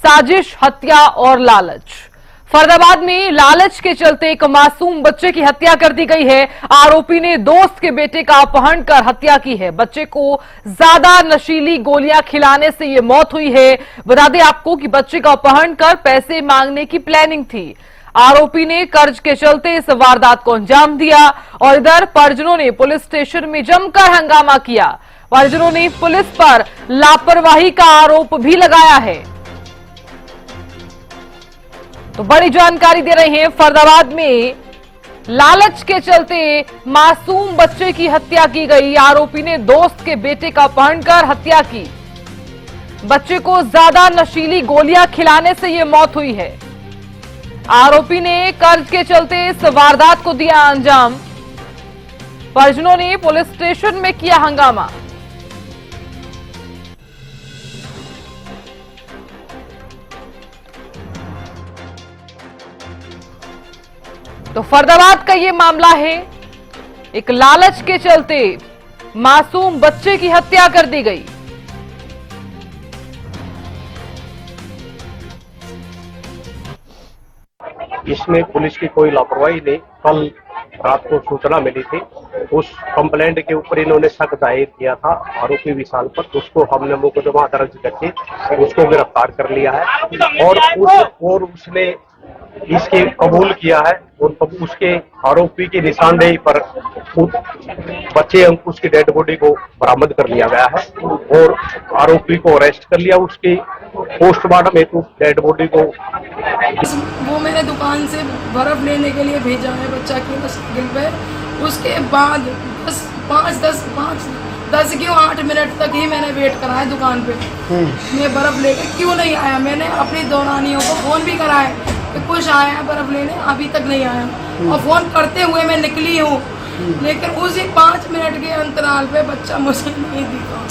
साजिश, हत्या और लालच। फरीदाबाद में लालच के चलते एक मासूम बच्चे की हत्या कर दी गई है। आरोपी ने दोस्त के बेटे का अपहरण कर हत्या की है। बच्चे को ज्यादा नशीली गोलियां खिलाने से ये मौत हुई है। बता दें आपको कि बच्चे का अपहरण कर पैसे मांगने की प्लानिंग थी। आरोपी ने कर्ज के चलते इस वारदात को अंजाम दिया और इधर परिजनों ने पुलिस स्टेशन में जमकर हंगामा किया। परिजनों ने पुलिस पर लापरवाही का आरोप भी लगाया है। तो बड़ी जानकारी दे रहे हैं, फरीदाबाद में लालच के चलते मासूम बच्चे की हत्या की गई। आरोपी ने दोस्त के बेटे का अपहरण कर हत्या की। बच्चे को ज्यादा नशीली गोलियां खिलाने से यह मौत हुई है। आरोपी ने कर्ज के चलते इस वारदात को दिया अंजाम। परिजनों ने पुलिस स्टेशन में किया हंगामा। तो फरीदाबाद का ये मामला है। एक लालच के चलते मासूम बच्चे की हत्या कर दी गई। इसमें पुलिस की कोई लापरवाही नहीं। कल रात को सूचना मिली थी, उस कंप्लेंट के ऊपर इन्होंने शक जाहिर किया था आरोपी विशाल पर। उसको हमने मुकदमा दर्ज करके उसको गिरफ्तार कर लिया है और उसने इसके कबूल किया है और उसके आरोपी की निशानदेही पर बच्चे अंकुश की डेड बॉडी को बरामद कर लिया गया है और आरोपी को अरेस्ट कर लिया। उसकी पोस्टमार्टम हेतु डेड बॉडी को वो मैंने दुकान से बर्फ लेने के लिए भेजा है बच्चा की साइकिल पे। उसके बाद 10 क्यों 8 मिनट तक ही मैंने वेट करा है दुकान पे। मैं बर्फ लेकर क्यों नहीं आया। मैंने अपनी दौरानियों को फोन भी करा है कि कुछ आया है बर्फ लेने, अभी तक नहीं आया। और फोन करते हुए मैं निकली हूँ, लेकिन उसी 5 मिनट के अंतराल पे बच्चा मुझे नहीं दिखा।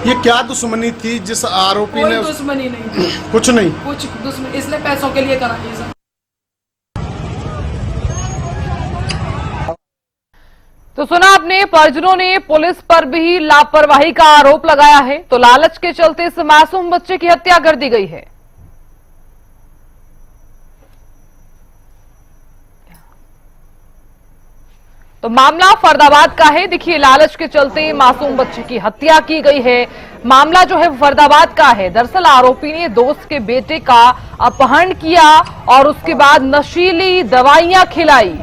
ये क्या दुश्मनी थी जिस आरोपी ने? दुश्मनी नहीं थी, कुछ नहीं, कुछ दुश्मनी इसने पैसों के लिए करा ये सब। तो सुना आपने, परिजनों ने पुलिस पर भी लापरवाही का आरोप लगाया है। तो लालच के चलते इस मासूम बच्चे की हत्या कर दी गई है। तो मामला फरीदाबाद का है। देखिए, लालच के चलते मासूम बच्चे की हत्या की गई है। मामला जो है फरीदाबाद का है। दरअसल आरोपी ने दोस्त के बेटे का अपहरण किया और उसके बाद नशीली दवाइयां खिलाई।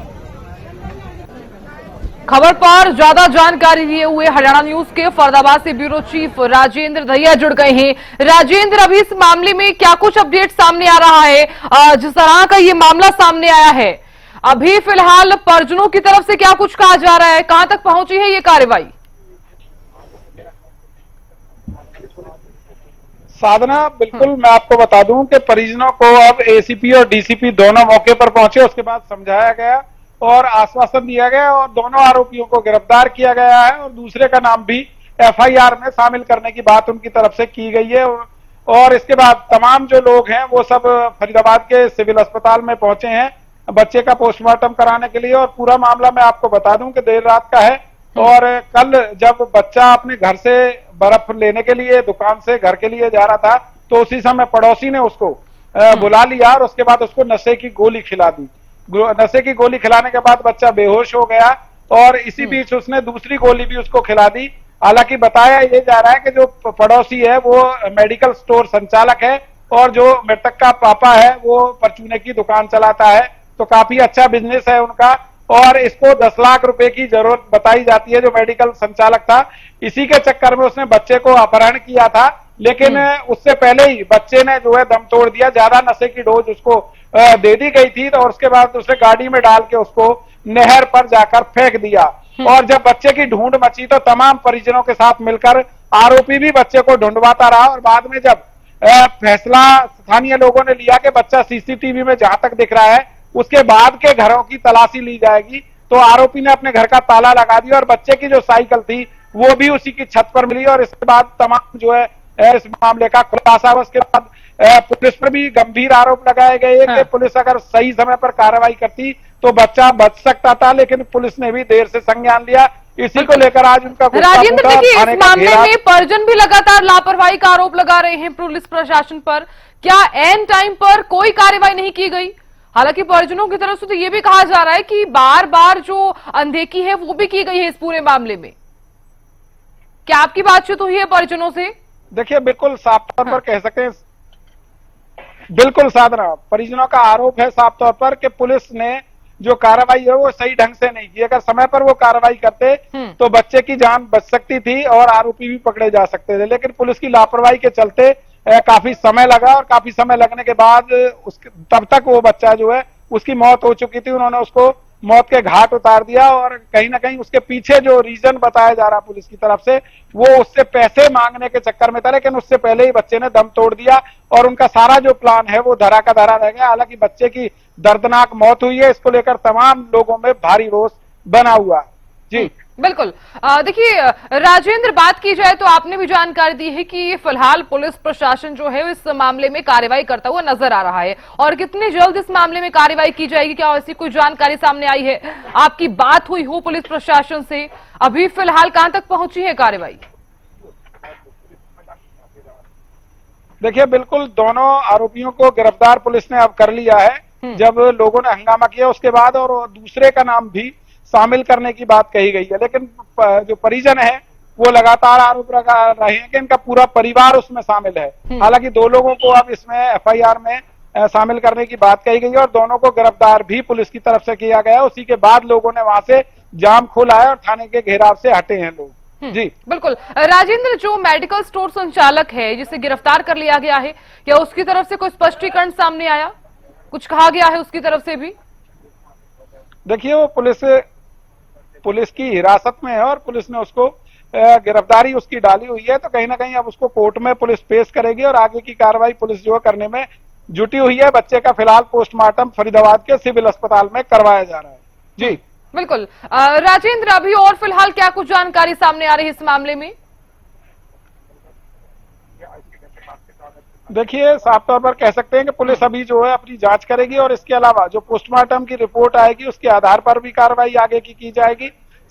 खबर पर ज्यादा जानकारी लिए हुए हरियाणा न्यूज के फरीदाबाद से ब्यूरो चीफ राजेंद्र दहिया जुड़ गए हैं। राजेंद्र, अभी इस मामले में क्या कुछ अपडेट सामने आ रहा है? जिस तरह का ये मामला सामने आया है, अभी फिलहाल परिजनों की तरफ से क्या कुछ कहा जा रहा है? कहां तक पहुंची है ये कार्रवाई? साधना, बिल्कुल मैं आपको बता दूं कि परिजनों को अब एसीपी और डीसीपी दोनों मौके पर पहुंचे। उसके बाद समझाया गया और आश्वासन दिया गया और दोनों आरोपियों को गिरफ्तार किया गया है और दूसरे का नाम भी एफआईआर में शामिल करने की बात उनकी तरफ से की गई है। और इसके बाद तमाम जो लोग हैं वो सब फरीदाबाद के सिविल अस्पताल में पहुंचे हैं बच्चे का पोस्टमार्टम कराने के लिए। और पूरा मामला मैं आपको बता दूं कि देर रात का है और कल जब बच्चा अपने घर से बर्फ लेने के लिए दुकान से घर के लिए जा रहा था तो उसी समय पड़ोसी ने उसको बुला लिया और उसके बाद उसको नशे की गोली खिला दी। नशे की गोली खिलाने के बाद बच्चा बेहोश हो गया और इसी बीच उसने दूसरी गोली भी उसको खिला दी। हालांकि बताया ये जा रहा है कि जो पड़ोसी है वो मेडिकल स्टोर संचालक है और जो मृतक का पापा है वो परचूने की दुकान चलाता है, तो काफी अच्छा बिजनेस है उनका। और इसको 10 लाख रुपए की जरूरत बताई जाती है जो मेडिकल संचालक था। इसी के चक्कर में उसने बच्चे को अपहरण किया था, लेकिन उससे पहले ही बच्चे ने जो है दम तोड़ दिया। ज्यादा नशे की डोज उसको दे दी गई थी और उसके बाद उसने गाड़ी में डाल के उसको नहर पर जाकर फेंक दिया। और जब बच्चे की ढूंढ मची तो तमाम परिजनों के साथ मिलकर आरोपी भी बच्चे को ढूंढवाता रहा और बाद में जब फैसला स्थानीय लोगों ने लिया कि बच्चा सीसीटीवी में जहां तक दिख रहा है उसके बाद के घरों की तलाशी ली जाएगी, तो आरोपी ने अपने घर का ताला लगा दिया और बच्चे की जो साइकिल थी वो भी उसी की छत पर मिली। और इसके बाद तमाम जो है इस मामले का खुलासा। उसके बाद पुलिस पर भी गंभीर आरोप लगाए गए कि पुलिस अगर सही समय पर कार्रवाई करती तो बच्चा बच सकता था, लेकिन पुलिस ने भी देर से संज्ञान लिया। इसी को लेकर आज उनका राजेंद्र, देखिए थाने इस का मामले घेराव- में परिजन भी लगातार लापरवाही का आरोप लगा रहे हैं पुलिस प्रशासन पर। क्या एन टाइम पर कोई कार्रवाई नहीं की गई? हालांकि परिजनों की तरफ से तो ये भी कहा जा रहा है कि बार बार जो अनदेखी है वो भी की गई है इस पूरे मामले में। क्या आपकी बातचीत हुई है परिजनों से? देखिए बिल्कुल साफ तौर पर कह सकते हैं, बिल्कुल साधना, परिजनों का आरोप है साफ तौर पर कि पुलिस ने जो कार्रवाई है वो सही ढंग से नहीं की। अगर समय पर वो कार्रवाई करते तो बच्चे की जान बच सकती थी और आरोपी भी पकड़े जा सकते थे, लेकिन पुलिस की लापरवाही के चलते काफी समय लगा और काफी समय लगने के बाद तब तक वो बच्चा जो है उसकी मौत हो चुकी थी। उन्होंने उसको मौत के घाट उतार दिया और कहीं ना कहीं उसके पीछे जो रीजन बताया जा रहा पुलिस की तरफ से वो उससे पैसे मांगने के चक्कर में था, लेकिन उससे पहले ही बच्चे ने दम तोड़ दिया और उनका सारा जो प्लान है वो धरा का धरा रह गया। हालांकि बच्चे की दर्दनाक मौत हुई है, इसको लेकर तमाम लोगों में भारी रोष बना हुआ है। जी बिल्कुल। देखिए राजेंद्र, बात की जाए तो आपने भी जानकारी दी है कि फिलहाल पुलिस प्रशासन जो है इस मामले में कार्रवाई करता हुआ नजर आ रहा है, और कितनी जल्द इस मामले में कार्रवाई की जाएगी, क्या ऐसी कोई जानकारी सामने आई है? आपकी बात हुई हो पुलिस प्रशासन से? अभी फिलहाल कहां तक पहुंची है कार्रवाई? देखिए बिल्कुल दोनों आरोपियों को गिरफ्तार पुलिस ने अब कर लिया है। जब लोगों ने हंगामा किया उसके बाद और दूसरे का नाम भी शामिल करने की बात कही गई है, लेकिन जो परिजन है वो लगातार आरोप लगा रहे हैं कि इनका पूरा परिवार उसमें शामिल है। हालांकि 2 लोगों को अब इसमें एफआईआर में शामिल करने की बात कही गई है और दोनों को गिरफ्तार भी पुलिस की तरफ से किया गया। उसी के बाद लोगों ने वहां से जाम खोला है और थाने के घेराव से हटे हैं लोग। जी बिल्कुल। राजेंद्र, जो मेडिकल स्टोर संचालक है जिसे गिरफ्तार कर लिया गया है, क्या उसकी तरफ से कोई स्पष्टीकरण सामने आया? कुछ कहा गया है उसकी तरफ से भी? देखिए वो पुलिस की हिरासत में है और पुलिस ने उसको गिरफ्तारी उसकी डाली हुई है, तो कहीं ना कहीं अब उसको कोर्ट में पुलिस पेश करेगी और आगे की कार्रवाई पुलिस जो है करने में जुटी हुई है। बच्चे का फिलहाल पोस्टमार्टम फरीदाबाद के सिविल अस्पताल में करवाया जा रहा है। जी बिल्कुल। राजेंद्र, अभी और फिलहाल क्या कुछ जानकारी सामने आ रही है इस मामले में? देखिए साफ तौर पर कह सकते हैं कि पुलिस अभी जो है अपनी जांच करेगी और इसके अलावा जो पोस्टमार्टम की रिपोर्ट आएगी उसके आधार पर भी कार्रवाई आगे की जाएगी।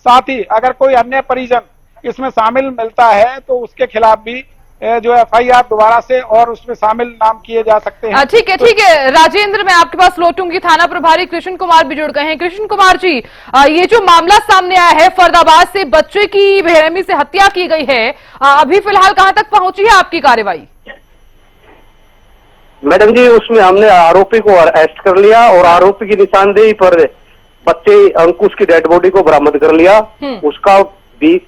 साथ ही अगर कोई अन्य परिजन इसमें शामिल मिलता है तो उसके खिलाफ भी जो एफआईआर दोबारा से और उसमें शामिल नाम किए जा सकते हैं। ठीक है राजेंद्र, मैं आपके पास लौटूंगी। थाना प्रभारी कृष्ण कुमार भी जुड़ गए हैं। कृष्ण कुमार जी, ये जो मामला सामने आया है फरीदाबाद से बच्चे की बेरहमी से हत्या की गई है, अभी फिलहाल कहां तक पहुंची है आपकी कार्रवाई? मैडम जी, उसमें हमने आरोपी को अरेस्ट कर लिया और आरोपी की निशानदेही पर बच्चे अंकुश की डेड बॉडी को बरामद कर लिया। उसका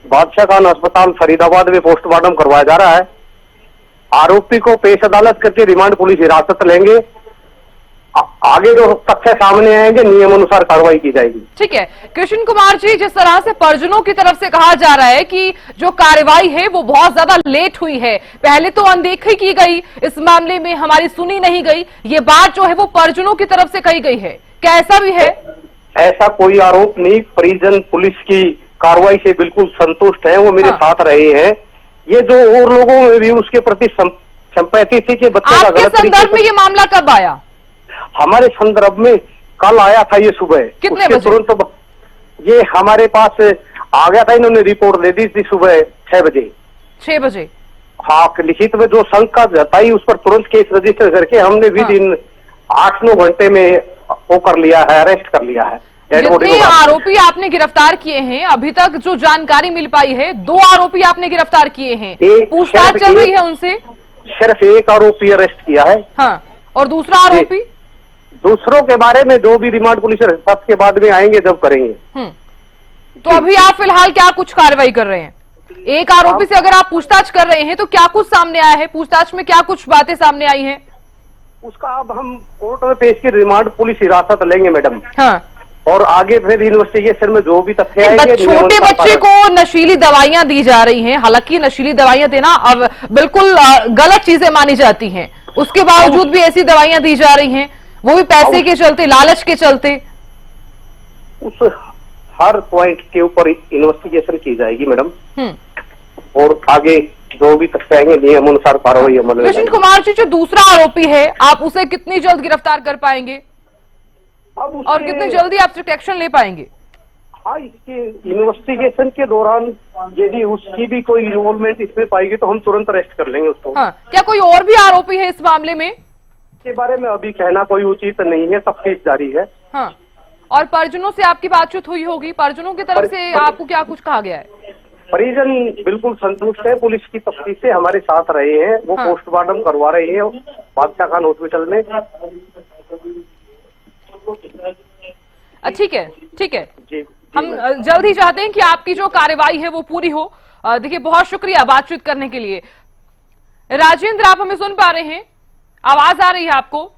बादशाह खान अस्पताल फरीदाबाद में पोस्टमार्टम करवाया जा रहा है। आरोपी को पेश अदालत करके रिमांड पुलिस हिरासत लेंगे। आगे जो तथ्य सामने आएंगे नियम अनुसार कार्रवाई की जाएगी। ठीक है कृष्ण कुमार जी, जिस तरह से परिजनों की तरफ से कहा जा रहा है कि जो कार्रवाई है वो बहुत ज्यादा लेट हुई है, पहले तो अनदेखी की गई, इस मामले में हमारी सुनी नहीं गई, ये बात जो है वो परिजनों की तरफ से कही गई है, क्या ऐसा भी है? ऐसा कोई आरोप नहीं। परिजन पुलिस की कार्रवाई से बिल्कुल संतुष्ट है, वो मेरे साथ रहे हैं। ये जो और लोगों में भी उसके प्रति संपैथी थी कि बच्चे का गलत संदर्भ में ये मामला कब आया? हमारे संदर्भ में कल आया था ये सुबह। कितने बजे? तुरंत ये हमारे पास आ गया था, इन्होंने रिपोर्ट दे दी थी सुबह 6 बजे। 6 बजे? हाँ, लिखित में जो शंका जताई उस पर तुरंत केस रजिस्टर करके हमने विद इन 8-9 घंटे में वो कर लिया है, अरेस्ट कर लिया है। जितने आरोपी आपने गिरफ्तार किए हैं अभी तक जो जानकारी मिल पाई है, 2 आरोपी आपने गिरफ्तार किए हैं, पूछताछ चल रही है उनसे? सिर्फ एक आरोपी अरेस्ट किया है। हाँ, और दूसरा आरोपी? दूसरों के बारे में जो भी रिमांड पुलिस के बाद में आएंगे जब करेंगे। तो अभी आप फिलहाल क्या कुछ कार्रवाई कर रहे हैं? एक आरोपी से अगर आप पूछताछ कर रहे हैं तो क्या कुछ सामने आया है? पूछताछ में क्या कुछ बातें सामने आई हैं? उसका अब हम कोर्ट में पेश की रिमांड पुलिस हिरासत लेंगे मैडम। हाँ, और आगे फिर इन्वेस्टिगेशन में जो भी तथ्य आएंगे। छोटे बच्चे को नशीली दवाइयां दी जा रही हैं, हालांकि नशीली दवाइयां देना अब बिल्कुल गलत चीजें मानी जाती हैं, उसके बावजूद भी ऐसी दवाइयां दी जा रही हैं, वो भी पैसे के चलते, लालच के चलते। उस हर पॉइंट के ऊपर इन्वेस्टिगेशन की जाएगी मैडम, और आगे जो भी तथ्य आएंगे नियम अनुसार कार्रवाई अमल में। कृष्ण कुमार जी, जो दूसरा आरोपी है आप उसे कितनी जल्द गिरफ्तार कर पाएंगे और कितनी जल्दी आप स्ट्रिक्ट एक्शन ले पाएंगे? हाँ, इसके इन्वेस्टिगेशन के दौरान यदि उसकी भी कोई इन्वॉल्वमेंट इसमें पाएगी तो हम तुरंत अरेस्ट कर लेंगे उसको। हाँ, क्या कोई और भी आरोपी है इस मामले में? इसके बारे में अभी कहना कोई उचित नहीं है, तफ्तीश जारी है। हाँ, और परिजनों से आपकी बातचीत हुई होगी, परिजनों की तरफ से आपको क्या कुछ कहा गया है? परिजन बिल्कुल संतुष्ट है, पुलिस की तफ्तीश से हमारे साथ रहे हैं, वो हाँ। पोस्टमार्टम करवा रहे हैं बादशाह खान हॉस्पिटल में। ठीक है, ठीक है, जी, हम जल्द ही चाहते हैं कि आपकी जो कार्रवाई है वो पूरी हो। देखिए, बहुत शुक्रिया बातचीत करने के लिए। राजेंद्र, आप हमें सुन पा रहे हैं? आवाज आ रही है आपको?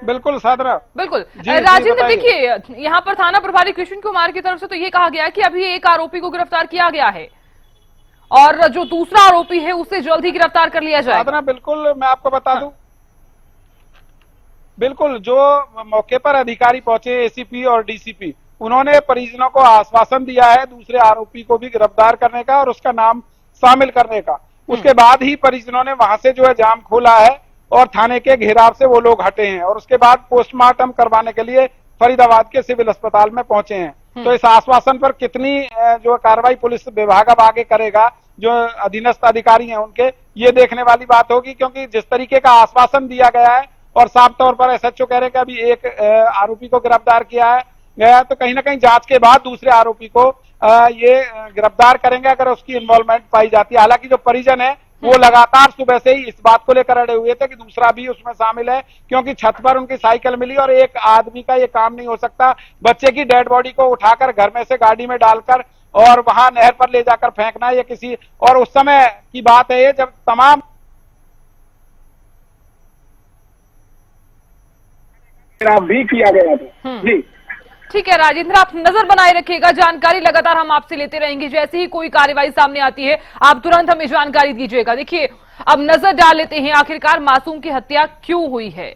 बिल्कुल सादरा, बिल्कुल। जी, राजेंद्र, बताइए। देखिए, यहाँ पर थाना प्रभारी कृष्ण कुमार की तरफ से तो ये कहा गया है कि अभी एक आरोपी को गिरफ्तार किया गया है और जो दूसरा आरोपी है उसे जल्द ही गिरफ्तार कर लिया जाएगा। साधना, बिल्कुल मैं आपको बता दूं, बिल्कुल जो मौके पर अधिकारी पहुंचे, एसीपी और डीसीपी, उन्होंने परिजनों को आश्वासन दिया है दूसरे आरोपी को भी गिरफ्तार करने का और उसका नाम शामिल करने का। उसके बाद ही परिजनों ने वहां से जो है जाम खोला है और थाने के घेराव से वो लोग हटे हैं और उसके बाद पोस्टमार्टम करवाने के लिए फरीदाबाद के सिविल अस्पताल में पहुंचे हैं। तो इस आश्वासन पर कितनी जो कार्रवाई पुलिस विभाग अब आगे करेगा, जो अधीनस्थ अधिकारी हैं उनके, ये देखने वाली बात होगी, क्योंकि जिस तरीके का आश्वासन दिया गया है और साफ तौर पर एसएचओ कह रहे हैं कि अभी एक आरोपी को गिरफ्तार किया है गया, तो कहीं ना कहीं जांच के बाद दूसरे आरोपी को ये गिरफ्तार करेंगे अगर उसकी इन्वॉल्वमेंट पाई जाती है। हालांकि जो परिजन है वो लगातार सुबह से ही इस बात को लेकर अड़े हुए थे कि दूसरा भी उसमें शामिल है, क्योंकि छत पर उनकी साइकिल मिली और एक आदमी का ये काम नहीं हो सकता बच्चे की डेड बॉडी को उठाकर घर में से गाड़ी में डालकर और वहां नहर पर ले जाकर फेंकना, ये किसी और उस समय की बात है ये जब तमाम भी किया गया था। जी ठीक है राजेंद्र, आप नजर बनाए रखिएगा, जानकारी लगातार हम आपसे लेते रहेंगे। जैसे ही कोई कार्रवाई सामने आती है आप तुरंत हमें जानकारी दीजिएगा। देखिए, अब नजर डाल लेते हैं आखिरकार मासूम की हत्या क्यों हुई है।